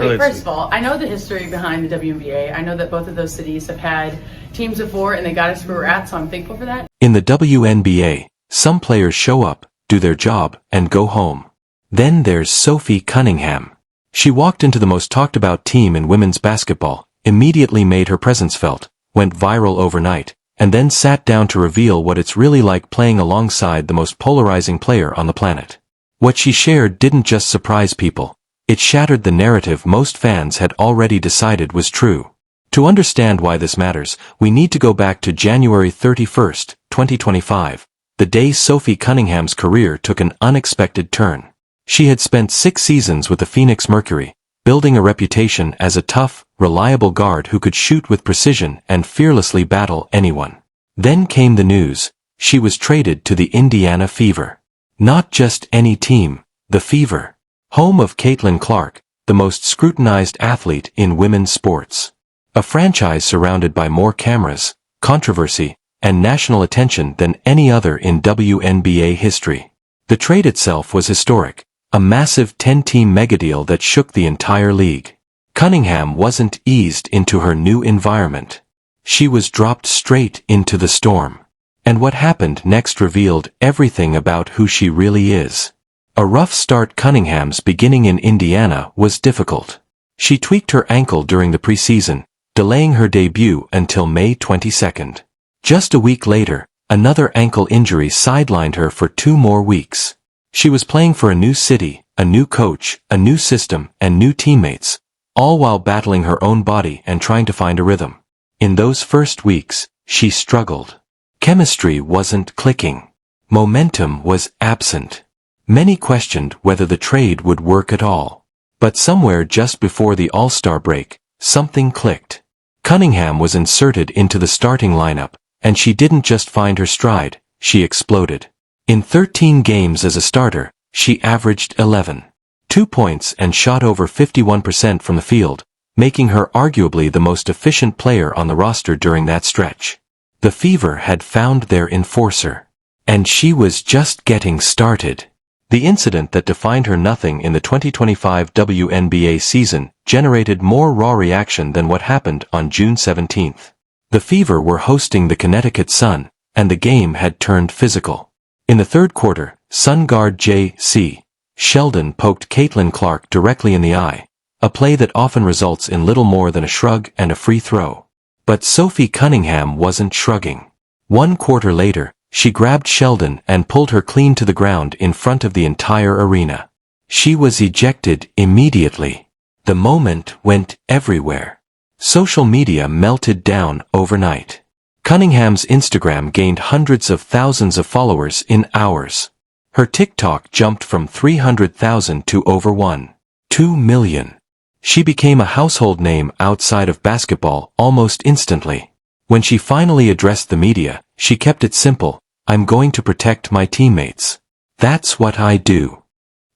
Okay, first of all, I know the history behind the WNBA. I know that both of those cities have had teams before and they got us where we're at, so I'm thankful for that. In the WNBA, some players show up, do their job, and go home. Then there's Sophie Cunningham. She walked into the most talked about team in women's basketball, immediately made her presence felt, went viral overnight, and then sat down to reveal what it's really like playing alongside the most polarizing player on the planet. What she shared didn't just surprise people. It shattered the narrative most fans had already decided was true. To understand why this matters, we need to go back to January 31st, 2025, the day Sophie Cunningham's career took an unexpected turn. She had spent 6 seasons with the Phoenix Mercury, building a reputation as a tough, reliable guard who could shoot with precision and fearlessly battle anyone. Then came the news: she was traded to the Indiana Fever. Not just any team, the Fever. Home of Caitlin Clark, the most scrutinized athlete in women's sports. A franchise surrounded by more cameras, controversy, and national attention than any other in WNBA history. The trade itself was historic, a massive 10-team megadeal that shook the entire league. Cunningham wasn't eased into her new environment. She was dropped straight into the storm. And what happened next revealed everything about who she really is. A rough start. Cunningham's beginning in Indiana was difficult. She tweaked her ankle during the preseason, delaying her debut until May 22nd. Just a week later, another ankle injury sidelined her for 2 more weeks. She was playing for a new city, a new coach, a new system, and new teammates, all while battling her own body and trying to find a rhythm. In those first weeks, she struggled. Chemistry wasn't clicking. Momentum was absent. Many questioned whether the trade would work at all. But somewhere just before the All-Star break, something clicked. Cunningham was inserted into the starting lineup, and she didn't just find her stride, she exploded. In 13 games as a starter, she averaged 11.2 points and shot over 51% from the field, making her arguably the most efficient player on the roster during that stretch. The Fever had found their enforcer. And she was just getting started. The incident that defined her nothing in the 2025 WNBA season generated more raw reaction than what happened on June 17th. The Fever were hosting the Connecticut Sun, and the game had turned physical. In the third quarter, Sun guard J.C. Sheldon poked Caitlin Clark directly in the eye, a play that often results in little more than a shrug and a free throw. But Sophie Cunningham wasn't shrugging. 1 quarter later, she grabbed Sheldon and pulled her clean to the ground in front of the entire arena. She was ejected immediately. The moment went everywhere. Social media melted down overnight. Cunningham's Instagram gained hundreds of thousands of followers in hours. Her TikTok jumped from 300,000 to over 1.2 million. She became a household name outside of basketball almost instantly. When she finally addressed the media, she kept it simple: "I'm going to protect my teammates. That's what I do."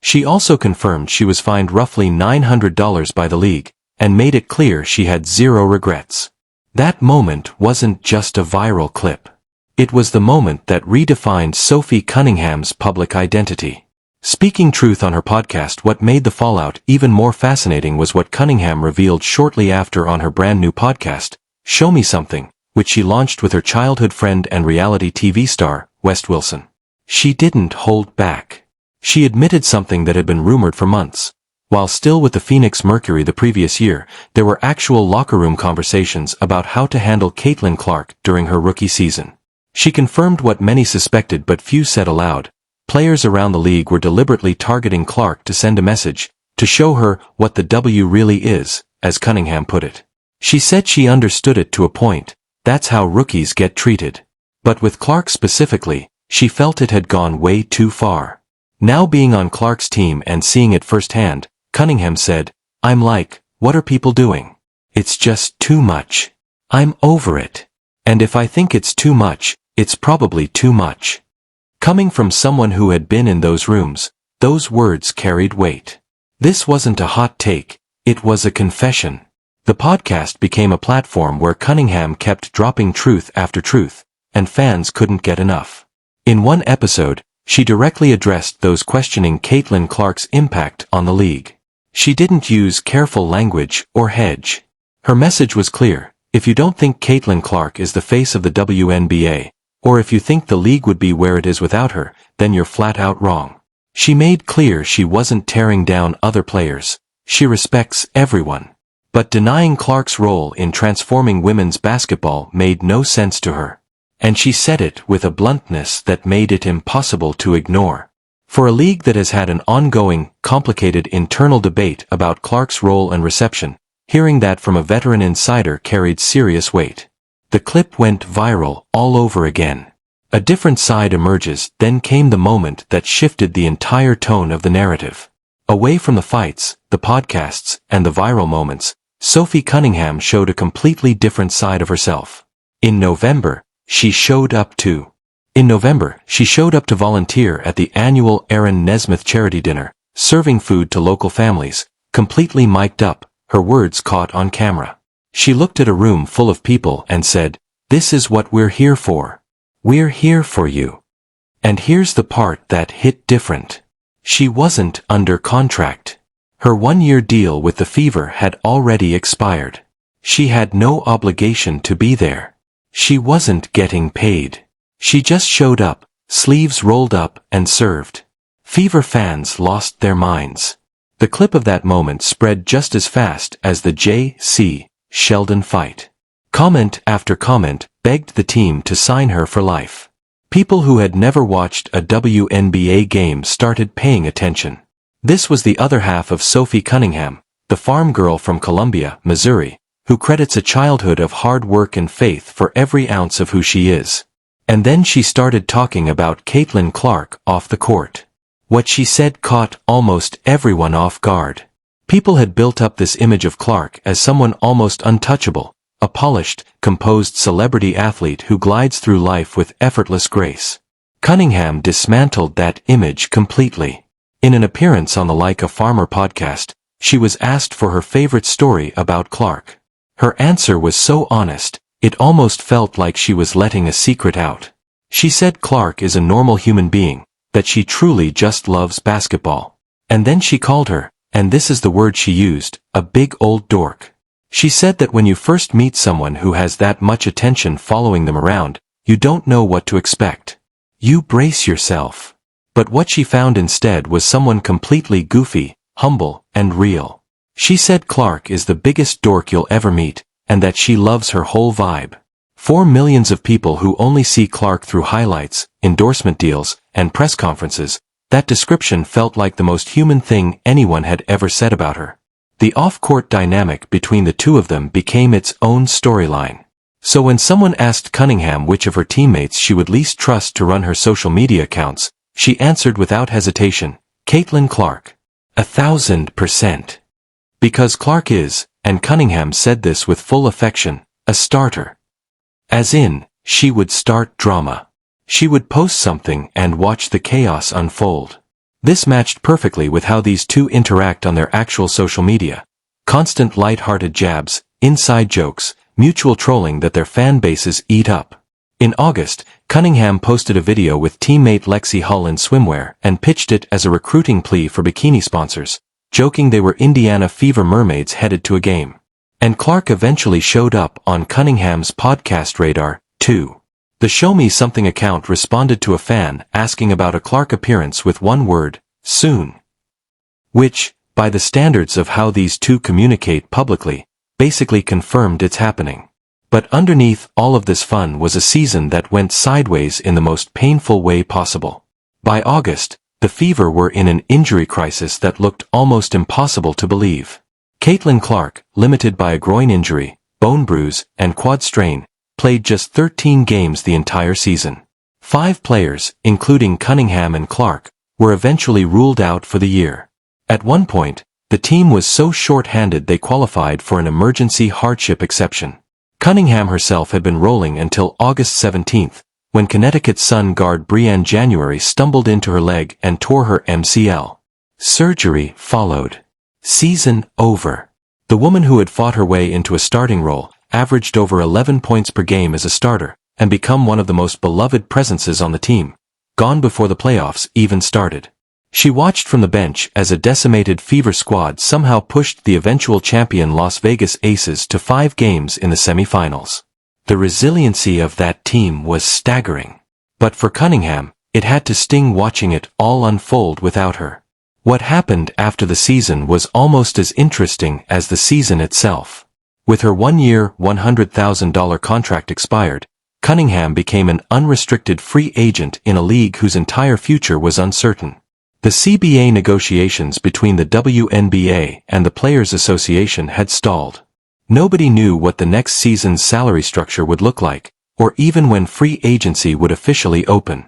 She also confirmed she was fined roughly $900 by the league, and made it clear she had zero regrets. That moment wasn't just a viral clip. It was the moment that redefined Sophie Cunningham's public identity. Speaking truth on her podcast, what made the fallout even more fascinating was what Cunningham revealed shortly after on her brand new podcast, Show Me Something, which she launched with her childhood friend and reality TV star, West Wilson. She didn't hold back. She admitted something that had been rumored for months. While still with the Phoenix Mercury the previous year, there were actual locker room conversations about how to handle Caitlin Clark during her rookie season. She confirmed what many suspected but few said aloud. Players around the league were deliberately targeting Clark to send a message, to show her what the W really is, as Cunningham put it. She said she understood it to a point. That's how rookies get treated. But with Clark specifically, she felt it had gone way too far. Now being on Clark's team and seeing it firsthand, Cunningham said, "I'm like, what are people doing? It's just too much. I'm over it. And if I think it's too much, it's probably too much." Coming from someone who had been in those rooms, those words carried weight. This wasn't a hot take, it was a confession. The podcast became a platform where Cunningham kept dropping truth after truth, and fans couldn't get enough. In one episode, she directly addressed those questioning Caitlin Clark's impact on the league. She didn't use careful language or hedge. Her message was clear: if you don't think Caitlin Clark is the face of the WNBA, or if you think the league would be where it is without her, then you're flat out wrong. She made clear she wasn't tearing down other players. She respects everyone. But denying Clark's role in transforming women's basketball made no sense to her. And she said it with a bluntness that made it impossible to ignore. For a league that has had an ongoing, complicated internal debate about Clark's role and reception, hearing that from a veteran insider carried serious weight. The clip went viral all over again. A different side emerges, then came the moment that shifted the entire tone of the narrative. Away from the fights, the podcasts, and the viral moments, Sophie Cunningham showed a completely different side of herself. In November, she showed up to volunteer at the annual Aaron Nesmith charity dinner, serving food to local families, completely mic'd up, her words caught on camera. She looked at a room full of people and said, "This is what we're here for. We're here for you." And here's the part that hit different. She wasn't under contract. Her one-year deal with the Fever had already expired. She had no obligation to be there. She wasn't getting paid. She just showed up, sleeves rolled up, and served. Fever fans lost their minds. The clip of that moment spread just as fast as the J.C. Sheldon fight. Comment after comment begged the team to sign her for life. People who had never watched a WNBA game started paying attention. This was the other half of Sophie Cunningham, the farm girl from Columbia, Missouri, who credits a childhood of hard work and faith for every ounce of who she is. And then she started talking about Caitlin Clark off the court. What she said caught almost everyone off guard. People had built up this image of Clark as someone almost untouchable, a polished, composed celebrity athlete who glides through life with effortless grace. Cunningham dismantled that image completely. In an appearance on the Like a Farmer podcast, she was asked for her favorite story about Clark. Her answer was so honest, it almost felt like she was letting a secret out. She said Clark is a normal human being, that she truly just loves basketball. And then she called her, and this is the word she used, a big old dork. She said that when you first meet someone who has that much attention following them around, you don't know what to expect. You brace yourself. But what she found instead was someone completely goofy, humble, and real. She said Clark is the biggest dork you'll ever meet, and that she loves her whole vibe. For millions of people who only see Clark through highlights, endorsement deals, and press conferences, that description felt like the most human thing anyone had ever said about her. The off-court dynamic between the two of them became its own storyline. So when someone asked Cunningham which of her teammates she would least trust to run her social media accounts, she answered without hesitation, Caitlin Clark. 1,000%. Because Clark is, and Cunningham said this with full affection, a starter. As in, she would start drama. She would post something and watch the chaos unfold. This matched perfectly with how these two interact on their actual social media. Constant light-hearted jabs, inside jokes, mutual trolling that their fan bases eat up. In August, Cunningham posted a video with teammate Lexi Hull in swimwear and pitched it as a recruiting plea for bikini sponsors, joking they were Indiana Fever mermaids headed to a game. And Clark eventually showed up on Cunningham's podcast radar, too. The Show Me Something account responded to a fan asking about a Clark appearance with one word, soon. Which, by the standards of how these two communicate publicly, basically confirmed it's happening. But underneath all of this fun was a season that went sideways in the most painful way possible. By August, the Fever were in an injury crisis that looked almost impossible to believe. Caitlin Clark, limited by a groin injury, bone bruise, and quad strain, played just 13 games the entire season. 5 players, including Cunningham and Clark, were eventually ruled out for the year. At one point, the team was so short-handed they qualified for an emergency hardship exception. Cunningham herself had been rolling until August 17th, when Connecticut Sun guard Brianne January stumbled into her leg and tore her MCL. Surgery followed. Season over. The woman who had fought her way into a starting role, averaged over 11 points per game as a starter, and become one of the most beloved presences on the team, gone before the playoffs even started. She watched from the bench as a decimated Fever squad somehow pushed the eventual champion Las Vegas Aces to 5 games in the semifinals. The resiliency of that team was staggering. But for Cunningham, it had to sting watching it all unfold without her. What happened after the season was almost as interesting as the season itself. With her 1-year, $100,000 contract expired, Cunningham became an unrestricted free agent in a league whose entire future was uncertain. The CBA negotiations between the WNBA and the Players Association had stalled. Nobody knew what the next season's salary structure would look like, or even when free agency would officially open.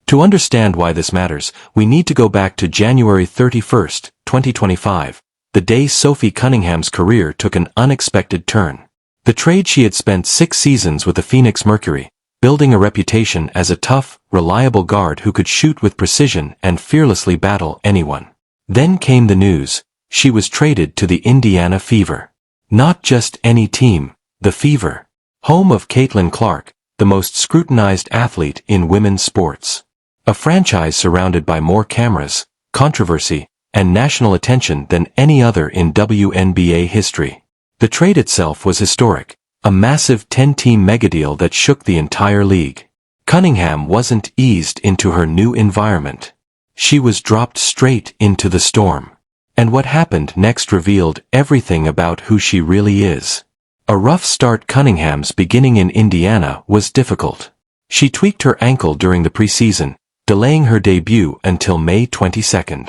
To understand why this matters, we need to go back to January 31, 2025, the day Sophie Cunningham's career took an unexpected turn. The trade she had spent 6 seasons with the Phoenix Mercury, building a reputation as a tough, reliable guard who could shoot with precision and fearlessly battle anyone. Then came the news: she was traded to the Indiana Fever. Not just any team, the Fever. Home of Caitlin Clark, the most scrutinized athlete in women's sports. A franchise surrounded by more cameras, controversy, and national attention than any other in WNBA history. The trade itself was historic, a massive 10-team megadeal that shook the entire league. Cunningham wasn't eased into her new environment. She was dropped straight into the storm. And what happened next revealed everything about who she really is. A rough start. Cunningham's beginning in Indiana was difficult. She tweaked her ankle during the preseason, delaying her debut until May 22.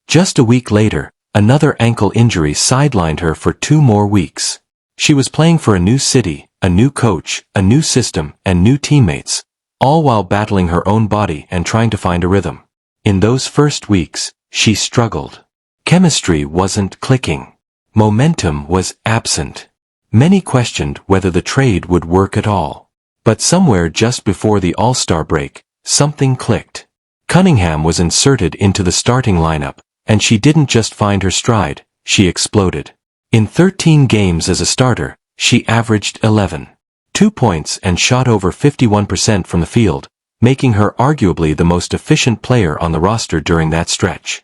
Just a week later, another ankle injury sidelined her for 2 more weeks. She was playing for a new city, a new coach, a new system, and new teammates, all while battling her own body and trying to find a rhythm. In those first weeks, she struggled. Chemistry wasn't clicking. Momentum was absent. Many questioned whether the trade would work at all. But somewhere just before the All-Star break, something clicked. Cunningham was inserted into the starting lineup, and she didn't just find her stride, she exploded. In 13 games as a starter, she averaged 11.2 points and shot over 51% from the field, making her arguably the most efficient player on the roster during that stretch.